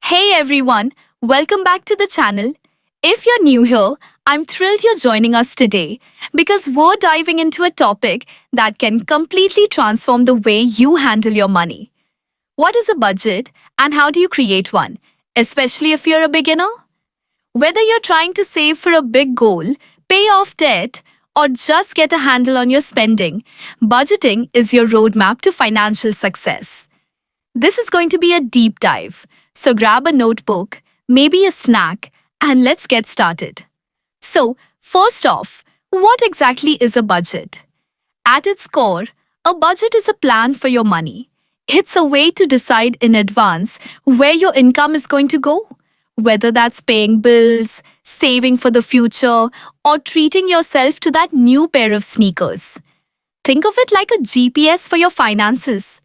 Hey everyone, welcome back to the channel. If you're new here, I'm thrilled you're joining us today because we're diving into a topic that can completely transform the way you handle your money. What is a budget and how do you create one, especially if you're a beginner? Whether you're trying to save for a big goal, pay off debt, or just get a handle on your spending, budgeting is your roadmap to financial success. This is going to be a deep dive, so grab a notebook, maybe a snack, and let's get started. So, first off, what exactly is a budget? At its core, a budget is a plan for your money. It's a way to decide in advance where your income is going to go, whether that's paying bills, saving for the future, or treating yourself to that new pair of sneakers. Think of it like a GPS for your finances.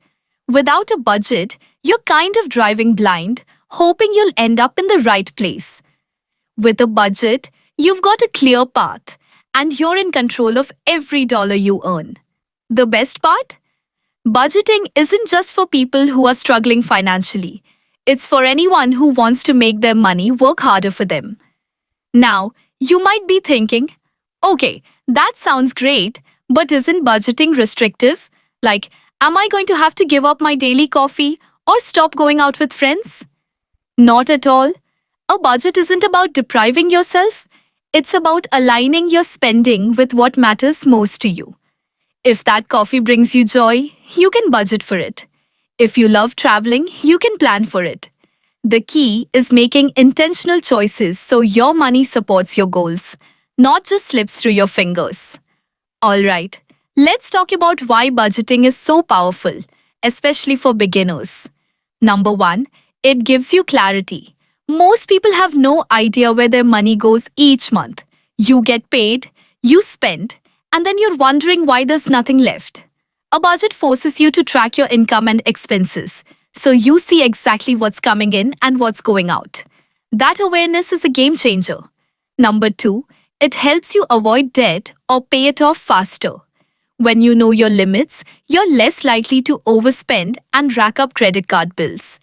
Without a budget, you're kind of driving blind, hoping you'll end up in the right place. With a budget, you've got a clear path, and you're in control of every dollar you earn. The best part? Budgeting isn't just for people who are struggling financially. It's for anyone who wants to make their money work harder for them. Now, you might be thinking, okay, that sounds great, but isn't budgeting restrictive? Like, am I going to have to give up my daily coffee or stop going out with friends? Not at all. A budget isn't about depriving yourself, it's about aligning your spending with what matters most to you. If that coffee brings you joy, you can budget for it. If you love traveling, you can plan for it. The key is making intentional choices so your money supports your goals, not just slips through your fingers. Alright, let's talk about why budgeting is so powerful, especially for beginners. Number one, it gives you clarity. Most people have no idea where their money goes each month. You get paid, you spend, and then you're wondering why there's nothing left. A budget forces you to track your income and expenses, so you see exactly what's coming in and what's going out. That awareness is a game changer. Number two, it helps you avoid debt or pay it off faster. When you know your limits, you're less likely to overspend and rack up credit card bills.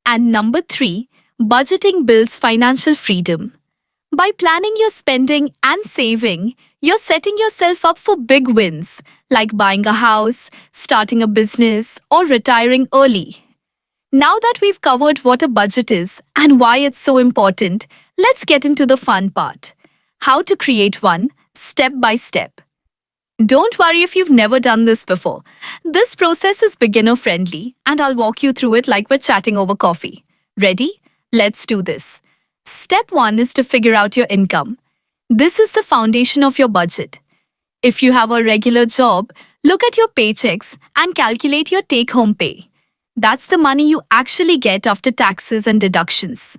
And number three, budgeting builds financial freedom. By planning your spending and saving, you're setting yourself up for big wins, like buying a house, starting a business, or retiring early. Now that we've covered what a budget is and why it's so important, let's get into the fun part. How to create one, step by step. Don't worry if you've never done this before. This process is beginner friendly and I'll walk you through it like we're chatting over coffee. Ready? Let's do this. Step 1 is to figure out your income. This is the foundation of your budget. If you have a regular job, look at your paychecks and calculate your take-home pay. That's the money you actually get after taxes and deductions.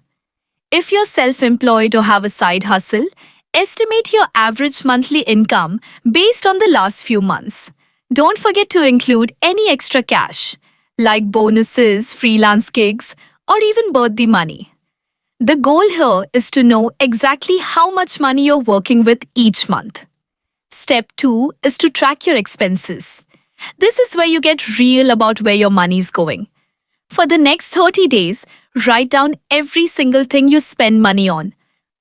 If you're self-employed or have a side hustle, estimate your average monthly income based on the last few months. Don't forget to include any extra cash, like bonuses, freelance gigs, or even birthday money. The goal here is to know exactly how much money you're working with each month. Step 2 is to track your expenses. This is where you get real about where your money is going. For the next 30 days, write down every single thing you spend money on.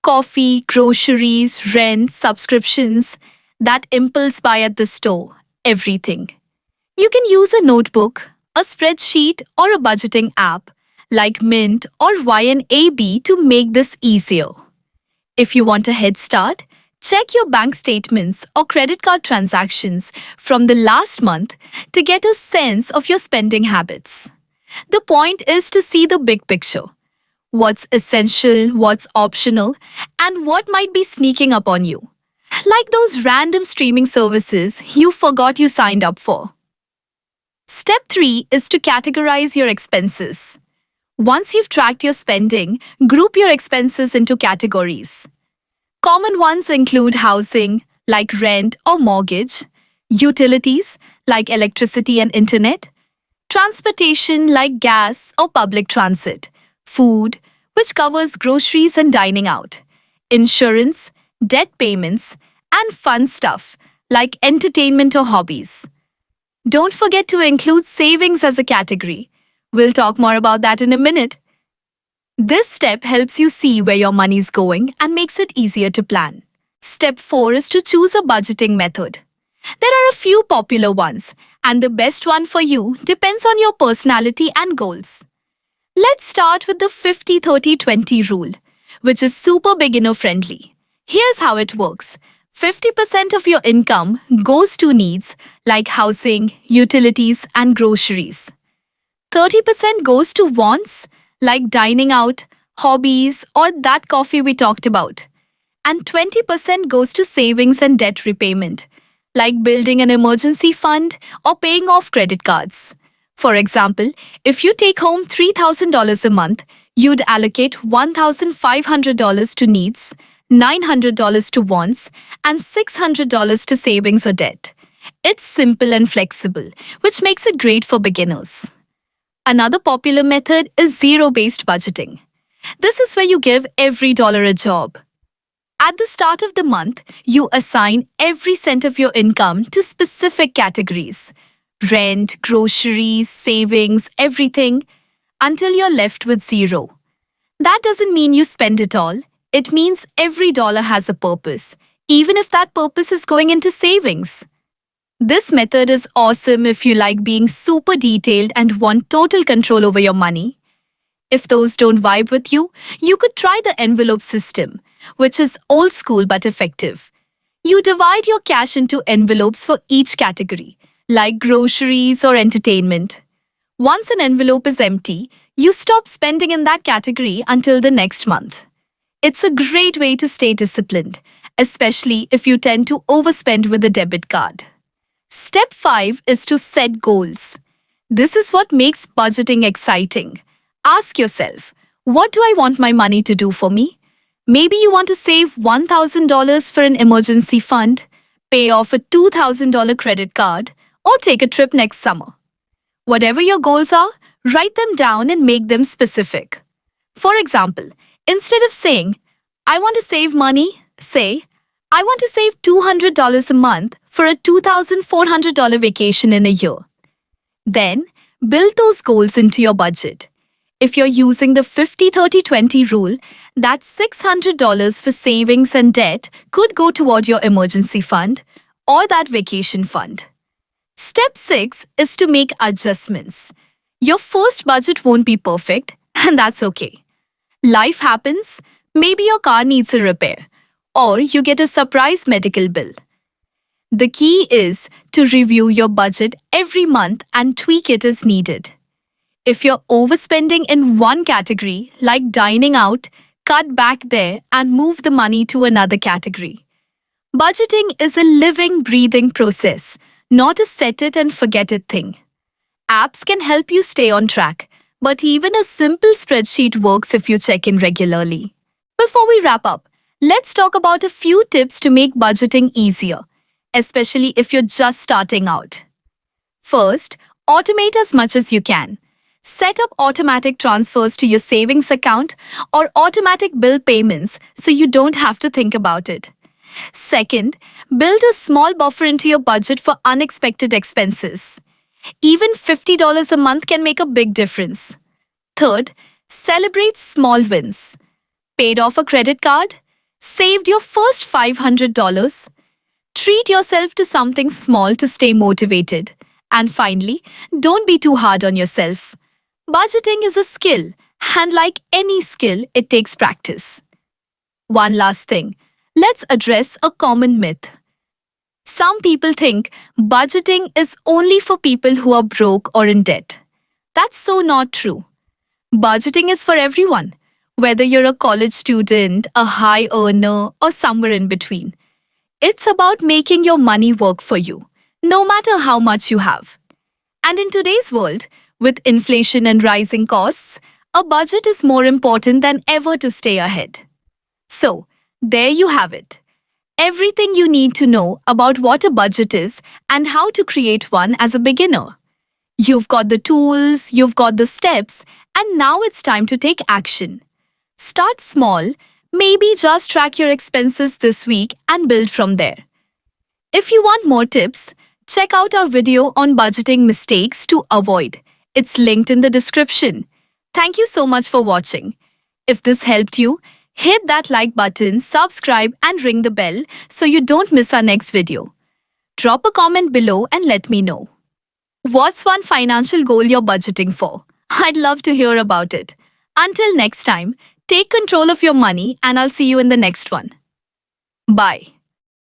Coffee, groceries, rent, subscriptions, that impulse buy at the store, everything. You can use a notebook, a spreadsheet, or a budgeting app like Mint or YNAB to make this easier. If you want a head start, check your bank statements or credit card transactions from the last month to get a sense of your spending habits. The point is to see the big picture. What's essential, what's optional, and what might be sneaking up on you. Like those random streaming services you forgot you signed up for. Step 3 is to categorize your expenses. Once you've tracked your spending, group your expenses into categories. Common ones include housing, like rent or mortgage, utilities, like electricity and internet, transportation, like gas or public transit, food, which covers groceries and dining out, insurance, debt payments, and fun stuff, like entertainment or hobbies. Don't forget to include savings as a category. We'll talk more about that in a minute. This step helps you see where your money is going and makes it easier to plan. Step 4 is to choose a budgeting method. There are a few popular ones, and the best one for you depends on your personality and goals. Let's start with the 50-30-20 rule, which is super beginner friendly. Here's how it works. 50% of your income goes to needs like housing, utilities, and groceries. 30% goes to wants like dining out, hobbies, or that coffee we talked about. And 20% goes to savings and debt repayment, like building an emergency fund or paying off credit cards. For example, if you take home $3,000 a month, you'd allocate $1,500 to needs, $900 to wants, and $600 to savings or debt. It's simple and flexible, which makes it great for beginners. Another popular method is zero-based budgeting. This is where you give every dollar a job. At the start of the month, you assign every cent of your income to specific categories: rent, groceries, savings, everything, until you're left with zero. That doesn't mean you spend it all. It means every dollar has a purpose, even if that purpose is going into savings. This method is awesome if you like being super detailed and want total control over your money. If those don't vibe with you, you could try the envelope system, which is old school but effective. You divide your cash into envelopes for each category, like groceries or entertainment. Once an envelope is empty, you stop spending in that category until the next month. It's a great way to stay disciplined, especially if you tend to overspend with a debit card. Step 5 is to set goals. This is what makes budgeting exciting. Ask yourself, what do I want my money to do for me? Maybe you want to save $1,000 for an emergency fund, pay off a $2,000 credit card, or take a trip next summer. Whatever your goals are, write them down and make them specific. For example, instead of saying, I want to save money, say, I want to save $200 a month for a $2,400 vacation in a year. Then, build those goals into your budget. If you're using the 50-30-20 rule, that's $600 for savings and debt could go toward your emergency fund or that vacation fund. Step 6 is to make adjustments. Your first budget won't be perfect, and that's okay. Life happens, maybe your car needs a repair, or you get a surprise medical bill. The key is to review your budget every month and tweak it as needed. If you're overspending in one category, like dining out, cut back there and move the money to another category. Budgeting is a living, breathing process, not a set it and forget it thing. Apps can help you stay on track, but even a simple spreadsheet works if you check in regularly. Before we wrap up, let's talk about a few tips to make budgeting easier, especially if you're just starting out. First, automate as much as you can. Set up automatic transfers to your savings account or automatic bill payments so you don't have to think about it. Second, build a small buffer into your budget for unexpected expenses. Even $50 a month can make a big difference. Third, celebrate small wins. Paid off a credit card? Saved your first $500? Treat yourself to something small to stay motivated. And finally, don't be too hard on yourself. Budgeting is a skill, and like any skill, it takes practice. One last thing, let's address a common myth. Some people think budgeting is only for people who are broke or in debt. That's so not true. Budgeting is for everyone, whether you're a college student, a high earner, or somewhere in between. It's about making your money work for you, no matter how much you have. And in today's world, with inflation and rising costs, a budget is more important than ever to stay ahead. So, there you have it. Everything you need to know about what a budget is and how to create one as a beginner. You've got the tools, you've got the steps, and now it's time to take action. Start small, maybe just track your expenses this week and build from there. If you want more tips, check out our video on budgeting mistakes to avoid. It's linked in the description. Thank you so much for watching. If this helped you, hit that like button, subscribe, and ring the bell so you don't miss our next video. Drop a comment below and let me know. What's one financial goal you're budgeting for? I'd love to hear about it. Until next time, take control of your money and I'll see you in the next one. Bye.